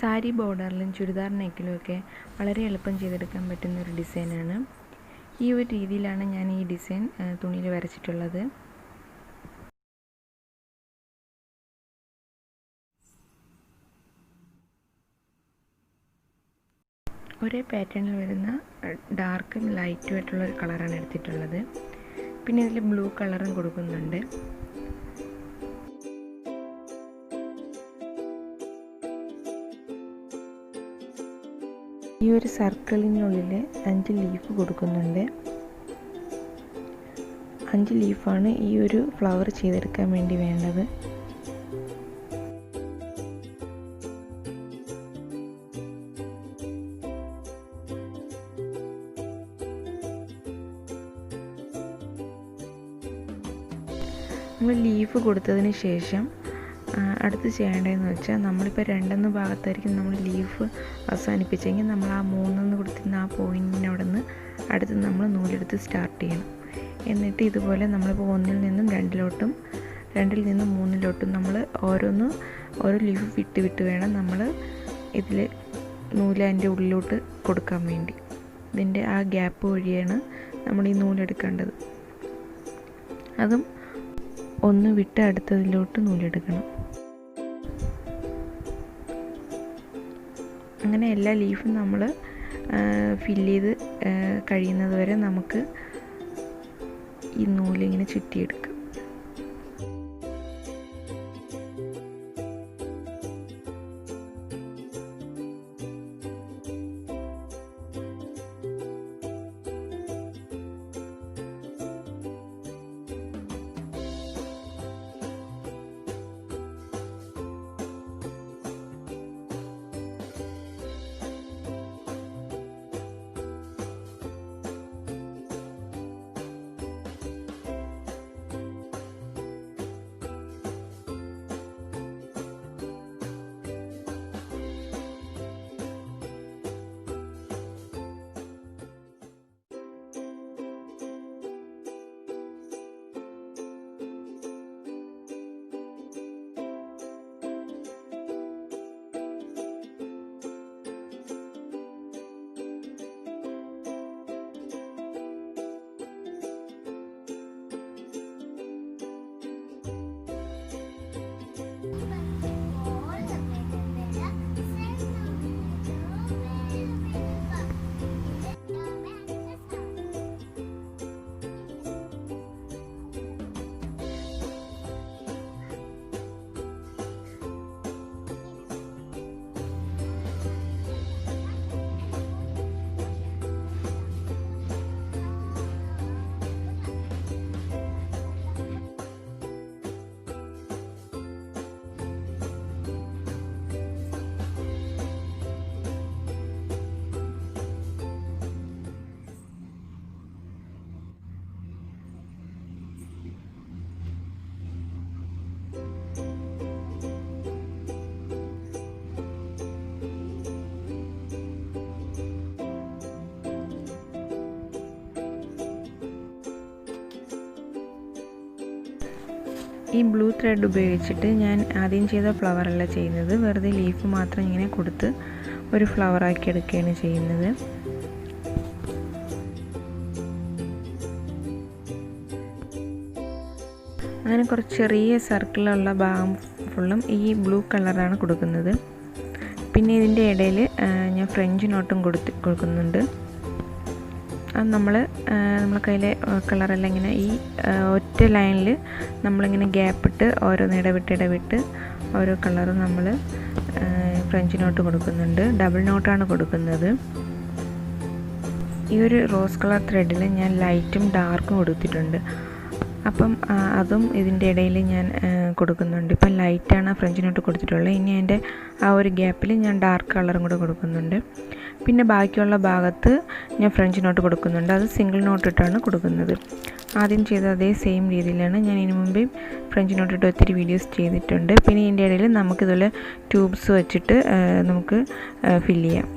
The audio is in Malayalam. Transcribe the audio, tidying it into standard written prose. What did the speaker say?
സാരി ബോർഡറിലും ചുരിദാർ നെക്കിലുമൊക്കെ വളരെ എളുപ്പം ചെയ്തെടുക്കാൻ പറ്റുന്ന ഒരു ഡിസൈനാണ്. ഈ ഒരു രീതിയിലാണ് ഞാൻ ഈ ഡിസൈൻ തുണിയിൽ വരച്ചിട്ടുള്ളത്. ഒരേ പാറ്റേണിൽ വരുന്ന ഡാർക്കും ലൈറ്റും ആയിട്ടുള്ള ഒരു കളറാണ് എടുത്തിട്ടുള്ളത്. പിന്നെ ഇതിൽ ബ്ലൂ കളറും കൊടുക്കുന്നുണ്ട്. ഈ ഒരു സർക്കിളിനുള്ളിൽ 5 ലീഫ് കൊടുക്കുന്നുണ്ട്. 5 ലീഫാണ് ഈ ഒരു ഫ്ലവർ ചെയ്തെടുക്കാൻ വേണ്ടി വേണ്ടത്. നമ്മൾ ലീഫ് കൊടുത്തതിന് ശേഷം അടുത്ത് ചെയ്യേണ്ടതെന്ന് വെച്ചാൽ, നമ്മളിപ്പോൾ 2 ഭാഗത്തായിരിക്കും നമ്മൾ ലീഫ് അവസാനിപ്പിച്ചെങ്കിൽ നമ്മൾ ആ 3 കൊടുത്തിരുന്ന ആ പോയിൻറ്റിനവിടെ നിന്ന് അടുത്ത് നമ്മൾ നൂലെടുത്ത് സ്റ്റാർട്ട് ചെയ്യണം. എന്നിട്ട് ഇതുപോലെ നമ്മളിപ്പോൾ 1-ൽ നിന്നും 2-ലോട്ടും 2-ൽ നിന്നും 3-ലോട്ടും നമ്മൾ ഓരോ ലീഫ് വിട്ട് വേണം നമ്മൾ ഇതിൽ നൂല് അതിൻ്റെ ഉള്ളിലോട്ട് കൊടുക്കാൻ വേണ്ടി. ഇതിൻ്റെ ആ ഗ്യാപ്പ് വഴിയാണ് നമ്മൾ ഈ നൂലെടുക്കേണ്ടത്. അതും ഒന്ന് വിട്ട് അടുത്തതിലോട്ട് നൂലെടുക്കണം. അങ്ങനെ എല്ലാ ലീഫും നമ്മൾ ഫില്ല് ചെയ്ത് കഴിയുന്നത് വരെ നമുക്ക് ഈ നൂലിങ്ങനെ ചുറ്റിയെടുക്കാം. ഈ ബ്ലൂ ത്രെഡ് ഉപയോഗിച്ചിട്ട് ഞാൻ ആദ്യം ചെയ്ത ഫ്ലവറല്ല ചെയ്യുന്നത്, വെറുതെ ലീഫ് മാത്രം ഇങ്ങനെ കൊടുത്ത് ഒരു ഫ്ലവറാക്കി എടുക്കുകയാണ് ചെയ്യുന്നത്. അങ്ങനെ കുറച്ച് ചെറിയ സർക്കിളുള്ള ഭാഗം ഫുള്ളും ഈ ബ്ലൂ കളറാണ് കൊടുക്കുന്നത്. പിന്നെ ഇതിൻ്റെ ഇടയിൽ ഞാൻ ഫ്രഞ്ച് നോട്ടും കൊടുക്കുന്നുണ്ട്. അത് നമ്മളെ കയ്യിലെ കളറെല്ലാം ഇങ്ങനെ ഈ ഒറ്റ ലൈനിൽ നമ്മളിങ്ങനെ ഗ്യാപ്പിട്ട് ഓരോന്ന് ഇടവിട്ട് ഓരോ കളറും നമ്മൾ ഫ്രഞ്ച് നോട്ട് കൊടുക്കുന്നുണ്ട്. ഡബിൾ നോട്ടാണ് കൊടുക്കുന്നത്. ഈ ഒരു റോസ് കളർ ത്രെഡിൽ ഞാൻ ലൈറ്റും ഡാർക്കും കൊടുത്തിട്ടുണ്ട്. അപ്പം അതും ഇതിൻ്റെ ഇടയിൽ ഞാൻ കൊടുക്കുന്നുണ്ട്. ഇപ്പം ലൈറ്റാണ് ഫ്രഞ്ച് നോട്ട് കൊടുത്തിട്ടുള്ളത്. ഇനി അതിൻ്റെ ആ ഒരു ഗ്യാപ്പിൽ ഞാൻ ഡാർക്ക് കളറും കൂടെ കൊടുക്കുന്നുണ്ട്. പിന്നെ ബാക്കിയുള്ള ഭാഗത്ത് ഞാൻ ഫ്രഞ്ച് നോട്ട് കൊടുക്കുന്നുണ്ട്. അത് സിംഗിൾ നോട്ട് ഇട്ടാണ് കൊടുക്കുന്നത്. ആദ്യം ചെയ്ത അതേ സെയിം രീതിയിലാണ്. ഞാൻ ഇതിനു മുമ്പേ ഫ്രഞ്ച് നോട്ട് ഇട്ട് ഒത്തിരി വീഡിയോസ് ചെയ്തിട്ടുണ്ട്. പിന്നെ ഇതിൻ്റെ ഇടയിൽ നമുക്കിതുപോലെ ട്യൂബ്സ് വെച്ചിട്ട് നമുക്ക് ഫില്ല് ചെയ്യാം.